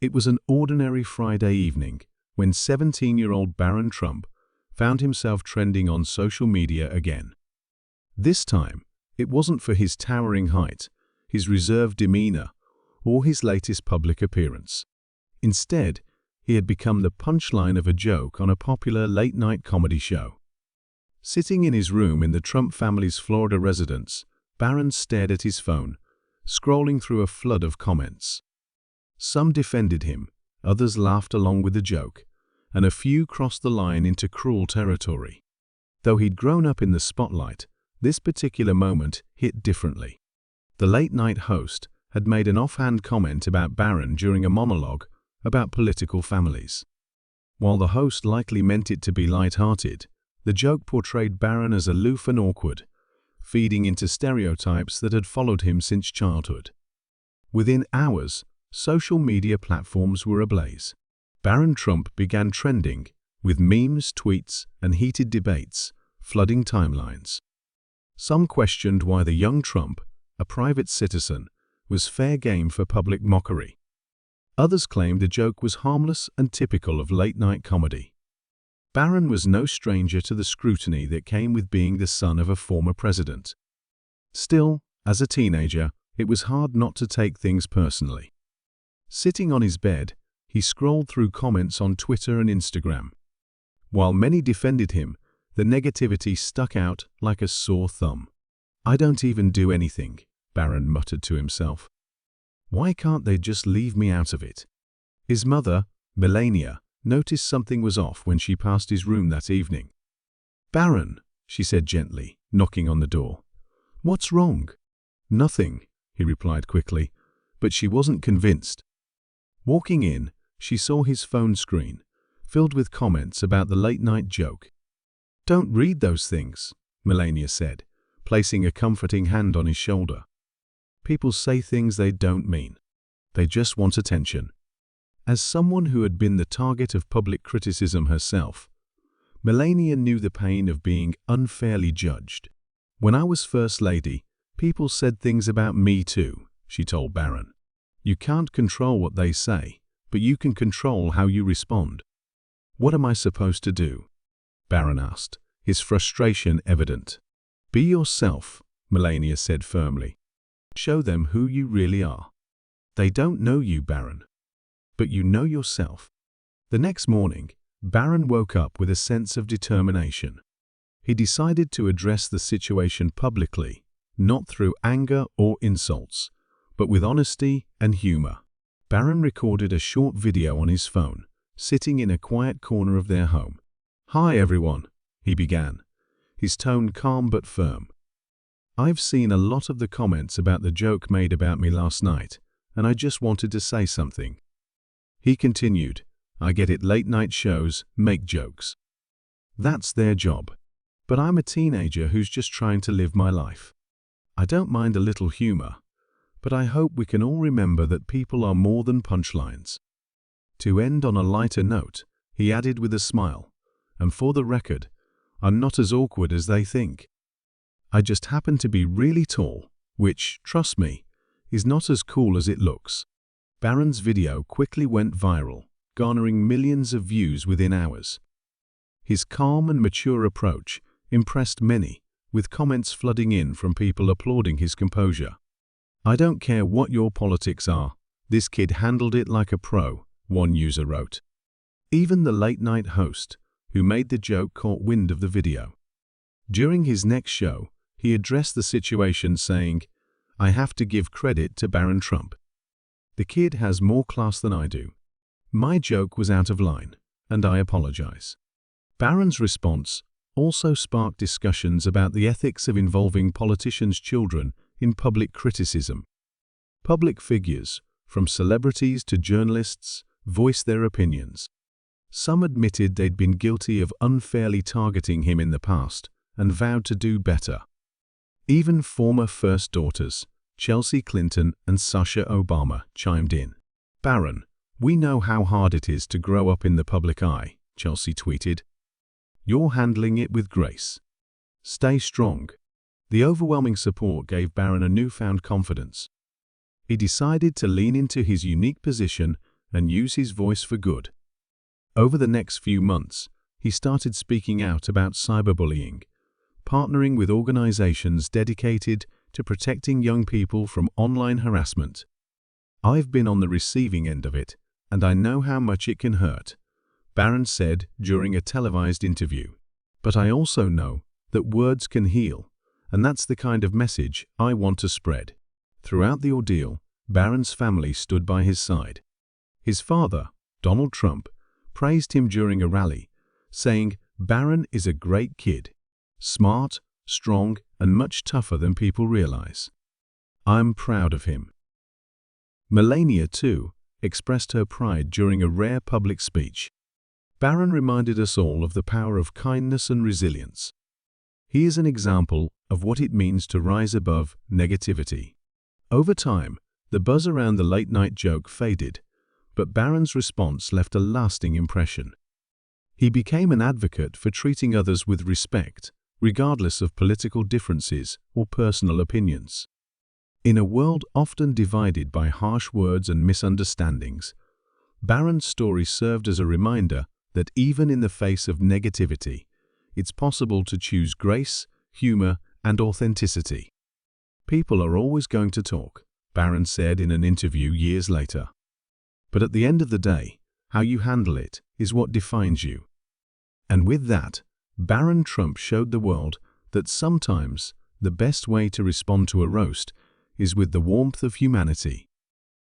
It was an ordinary Friday evening when 17-year-old Barron Trump found himself trending on social media again. This time, it wasn't for his towering height, his reserved demeanor, or his latest public appearance. Instead, he had become the punchline of a joke on a popular late-night comedy show. Sitting in his room in the Trump family's Florida residence, Barron stared at his phone, scrolling through a flood of comments. Some defended him, others laughed along with the joke, and a few crossed the line into cruel territory. Though he'd grown up in the spotlight, this particular moment hit differently. The late-night host had made an offhand comment about Barron during a monologue about political families. While the host likely meant it to be light-hearted, the joke portrayed Barron as aloof and awkward, feeding into stereotypes that had followed him since childhood. Within hours, social media platforms were ablaze. Barron Trump began trending, with memes, tweets, and heated debates flooding timelines. Some questioned why the young Trump, a private citizen, was fair game for public mockery. Others claimed the joke was harmless and typical of late-night comedy. Barron was no stranger to the scrutiny that came with being the son of a former president. Still, as a teenager, it was hard not to take things personally. Sitting on his bed, he scrolled through comments on Twitter and Instagram. While many defended him, the negativity stuck out like a sore thumb. "I don't even do anything," Barron muttered to himself. "Why can't they just leave me out of it?" His mother, Melania, noticed something was off when she passed his room that evening. "Barron," she said gently, knocking on the door. "What's wrong?" "Nothing," he replied quickly, but she wasn't convinced. Walking in, she saw his phone screen, filled with comments about the late-night joke. "Don't read those things," Melania said, placing a comforting hand on his shoulder. "People say things they don't mean. They just want attention." As someone who had been the target of public criticism herself, Melania knew the pain of being unfairly judged. "When I was First Lady, people said things about me too," she told Barron. "You can't control what they say, but you can control how you respond." "What am I supposed to do?" Barron asked, his frustration evident. "Be yourself," Melania said firmly. "Show them who you really are." "They don't know you, Barron. But you know yourself." The next morning, Barron woke up with a sense of determination. He decided to address the situation publicly, not through anger or insults, but with honesty and humor. Barron recorded a short video on his phone, sitting in a quiet corner of their home. "Hi everyone," he began, his tone calm but firm. "I've seen a lot of the comments about the joke made about me last night, and I just wanted to say something." He continued, "I get it, late-night shows make jokes. That's their job. But I'm a teenager who's just trying to live my life. I don't mind a little humor, but I hope we can all remember that people are more than punchlines." To end on a lighter note, he added with a smile, "And for the record, I'm not as awkward as they think. I just happen to be really tall, which, trust me, is not as cool as it looks." Barron's video quickly went viral, garnering millions of views within hours. His calm and mature approach impressed many, with comments flooding in from people applauding his composure. "I don't care what your politics are, this kid handled it like a pro," one user wrote. Even the late-night host, who made the joke, caught wind of the video. During his next show, he addressed the situation saying, "I have to give credit to Barron Trump. The kid has more class than I do. My joke was out of line, and I apologize." Barron's response also sparked discussions about the ethics of involving politicians' children in public criticism. Public figures, from celebrities to journalists, voiced their opinions. Some admitted they'd been guilty of unfairly targeting him in the past and vowed to do better. Even former first daughters, Chelsea Clinton and Sasha Obama, chimed in. "Barron, we know how hard it is to grow up in the public eye," Chelsea tweeted. "You're handling it with grace. Stay strong." The overwhelming support gave Barron a newfound confidence. He decided to lean into his unique position and use his voice for good. Over the next few months, he started speaking out about cyberbullying, partnering with organizations dedicated to protecting young people from online harassment. "I've been on the receiving end of it, and I know how much it can hurt," Barron said during a televised interview. "But I also know that words can heal, and that's the kind of message I want to spread." Throughout the ordeal, Barron's family stood by his side. His father, Donald Trump, praised him during a rally, saying, "Barron is a great kid, smart, strong, and much tougher than people realize. I'm proud of him." Melania, too, expressed her pride during a rare public speech. Barron reminded us all of the power of kindness and resilience. He is an example of what it means to rise above negativity. Over time, the buzz around the late-night joke faded, but Barron's response left a lasting impression. He became an advocate for treating others with respect, regardless of political differences or personal opinions. In a world often divided by harsh words and misunderstandings, Barron's story served as a reminder that even in the face of negativity, it's possible to choose grace, humor, and authenticity. "People are always going to talk," Barron said in an interview years later. "But at the end of the day, how you handle it is what defines you." And with that, Barron Trump showed the world that sometimes the best way to respond to a roast is with the warmth of humanity.